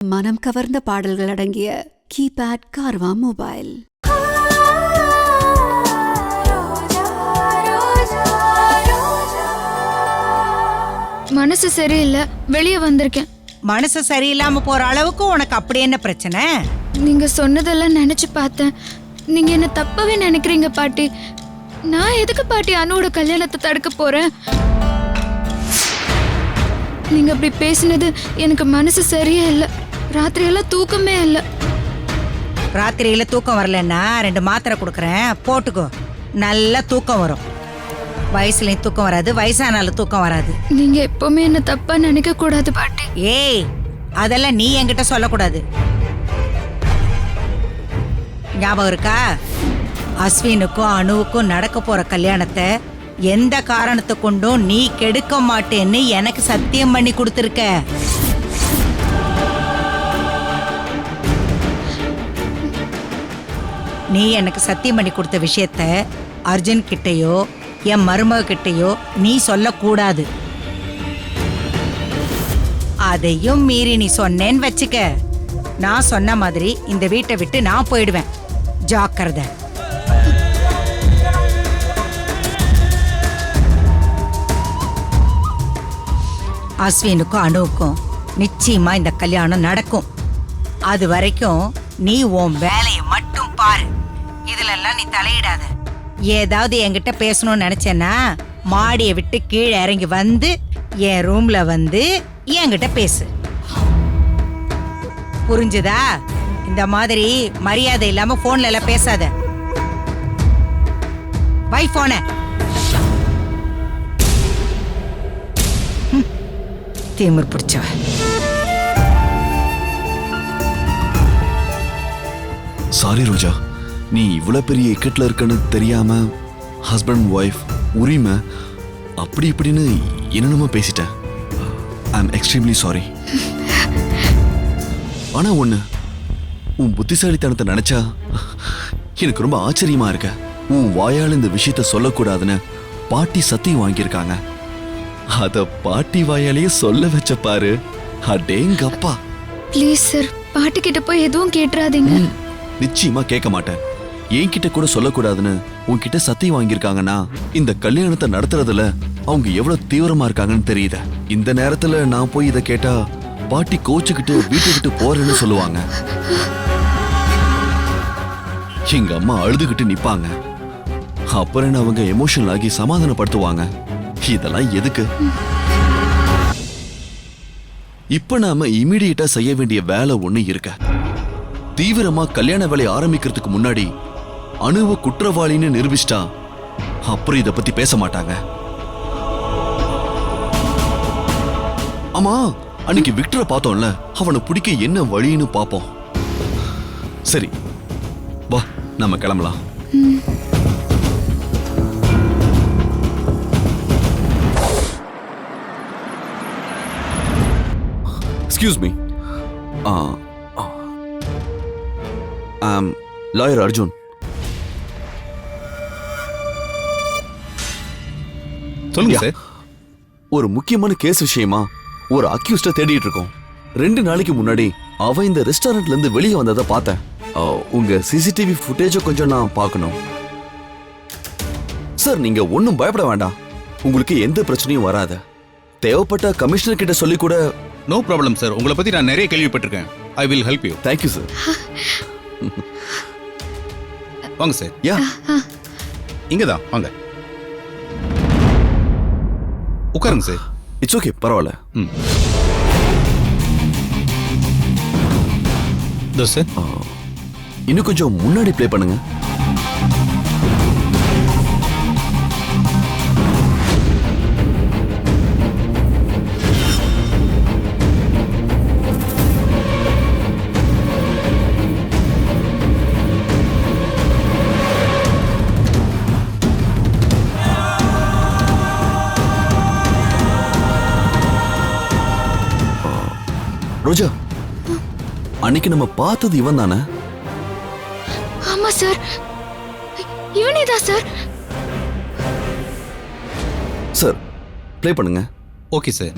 மனம் கவர்ந்த பாடல்கள் அடங்கிய கீபேட் கார்வா மொபைல். மனசு சரியில்லை, வெளியே வந்திருக்கேன். மனசு சரியில்லாம போற அளவுக்கு உனக்கு அப்படி என்ன பிரச்சனை? நீங்க சொன்னதெல்லாம் நினைச்சு பார்த்தேன். நீங்க என்ன தப்பாவே நினைக்கிறீங்க பாட்டி. நான் எதுக்கு பாட்டி அனுவோட கல்யாணத்தை தடுக்க போறேன்? நீங்க அப்படி பேசினது எனக்கு மனசு சரியே இல்லை. ராத்திரியெல்லாம் தூக்கமே இல்லை. ராத்திரியில தூக்கம் வரலன்னா 2 மாத்திரை கொடுக்கறேன், போட்டுக்கோ. நல்லா தூக்கம் வரும். வயசுலயும் தூக்கம் வராது, வயசானாலும் தூக்கம் வராது. நீங்க எப்பவுமே என்ன தப்பா நினைக்க கூடாது பாட்டி. ஏய், அதெல்லாம் நீ என்கிட்ட சொல்லக்கூடாது. ஞாபகம் இருக்கா? அஸ்வினுக்கும் அனுவுக்கும் நடக்க போற கல்யாணத்தை எந்த காரணத்தை கொண்டும் நீ கெடுக்க மாட்டேன்னு எனக்கு சத்தியம் பண்ணி கொடுத்துருக்க. நீ எனக்கு சத்தியம் பண்ணி கொடுத்த விஷயத்த அர்ஜுன் கிட்டையோ என் மருமக கிட்டையோ நீ சொல்லக்கூடாது. அதையும் மீறி நீ சொன்னேன்னு வச்சுக்க, நான் சொன்ன மாதிரி இந்த வீட்டை விட்டு நான் போயிடுவேன். ஜாக்கிரதை. அஸ்வினுக்கும் அனுவுக்கும் நிச்சயமா இந்த கல்யாணம் நடக்கும். அது வரைக்கும் நீ உன் வேலையை மட்டும் பாரு. இதுல எல்லாம் நீ தலையிடாத. ஏதாவது என்கிட்ட பேசணும்னு நினைச்சேன்னா மாடியை விட்டு கீழே இறங்கி வந்து என் ரூம்ல வந்து என்கிட்ட பேசு. புரிஞ்சுதா? இந்த மாதிரி மரியாதை இல்லாம போன்ல எல்லாம் பேசாத. வை போன. திமிர் பிடிச்சவ. சாரி ரோஜா, நீ இவ்வளவு பெரிய இக்கட்ல இருக்கன்னு தெரியாம ஹஸ்பண்ட் ஒய்ஃப் உரிமை அப்படி இப்படின்னு என்னென்னமோ பேசிட்டேன். I am extremely sorry. ஆனா ஒண்ணு, உன் புத்திசாலித்தனத்தை நினைச்சா எனக்கு ரொம்ப ஆச்சரியமா இருக்க. உன் வாயால் இந்த விஷயத்த சொல்லக்கூடாதுன்னு பாட்டி சத்தியம் வாங்கியிருக்காங்க. அத பாட்டி வாயாலேயே சொல்ல வச்ச பாரு. அடேங்கப்பா. ப்ளீஸ் சார், பாட்டி கிட்ட போய் எதுவும் கேட்டுறாதீங்க. நிச்சயமா கேட்க மாட்டேன். என்கிட்ட கூட சொல்லக்கூடாதுன்னு உன்கிட்ட சத்தியம் வாங்கியிருக்காங்கன்னா இந்த கல்யாணத்தை நடத்துறதுல அவங்க எவ்வளவு தீவிரமா இருக்காங்கன்னு தெரியுத. இந்த நேரத்துல நான் போய் இதை கேட்டா பாட்டி கோச்சுக்கிட்டு வீட்டை விட்டு போறேன்னு சொல்லுவாங்க. எங்க அம்மா அழுதுகிட்டு நிப்பாங்க. அப்புறம் அவங்க எமோஷனல் ஆகி சமாதானப்படுத்துவாங்க. இதெல்லாம் எதுக்கு? இப்ப நாம இமீடியட்டா செய்ய வேண்டிய வேலை ஒண்ணு இருக்க. தீவிரமா கல்யாண வேலை ஆரம்பிக்கிறதுக்கு முன்னாடி அனுவ குற்றவாளின்னு நிரூபிச்சிட்டா அப்புறம் இத பத்தி பேச மாட்டாங்க. ஆமா, அன்னைக்கு விக்டரை பார்த்தோம்ல, அவனை பிடிக்க என்ன வழின்னு பாப்போம். சரி வா, நம்ம கிளம்பலாம். Excuse me, lawyer Arjun. சொல்லுங்க சார். ஒரு முக்கியமான கேஸ் விஷயமா ஒரு அக்யூஸ்ட தேடிட்டு இருக்கோம். 2 நாளைக்கு முன்னாடி அவன் இந்த ரெஸ்டாரண்ட்ல இருந்து வெளியே வந்ததை பார்த்தேன். உங்க சிசிடிவி ஃபுட்டேஜை கொஞ்சம் நான் பார்க்கணும். சார், நீங்க ஒன்னும் பயப்பட வேண்டாம். உங்களுக்கு எந்த பிரச்சனையும் வராது. தேவைப்பட்ட கமிஷனர் கிட்ட சொல்லி கூட. No problem sir. உங்களை பத்தி நான் நிறைய கேள்விப்பட்டிருக்கேன். I will help you. Thank you sir. வாங்க சார். யா, இங்கதான் வாங்க. உட்காருங்க சார். இட்ஸ் ஓகே, பரவாயில்ல. சார், இன்னும் கொஞ்சம் முன்னாடி ப்ளே பண்ணுங்க. ரோஜா, அன்னைக்கு நம்ம பார்த்தது இவன் தானே? ஆமா சார், இவனே தான் சார். சார், ப்ளே பண்ணுங்க. Okay sir.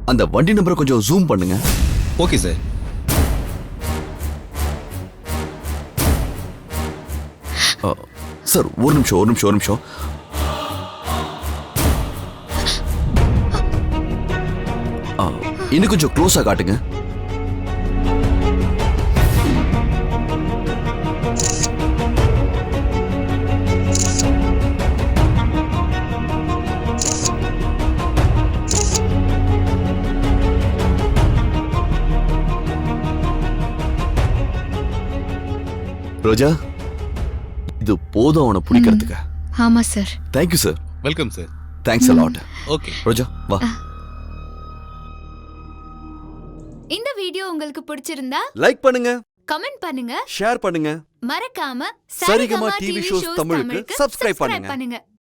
அந்த வண்டி நம்பரை கொஞ்சம் ஜூம் பண்ணுங்க. Okay sir. சார் ஒரு நிமிஷம். இன்னும் கொஞ்சம் க்ளோஸா காட்டுங்க. ரோஜா, இது போதும் அவனை பிடிக்கிறதுக்கு. ஆமா sir. Thank you sir. Welcome sir. Thanks a lot. Okay Roja வா. இந்த வீடியோ உங்களுக்கு பிடிச்சிருந்தா லைக் பண்ணுங்க, கமெண்ட் பண்ணுங்க, ஷேர் பண்ணுங்க, மறக்காம சரிகமா டிவி ஷோஸ் தமிழுக்கு சப்ஸ்கிரைப் பண்ணுங்க.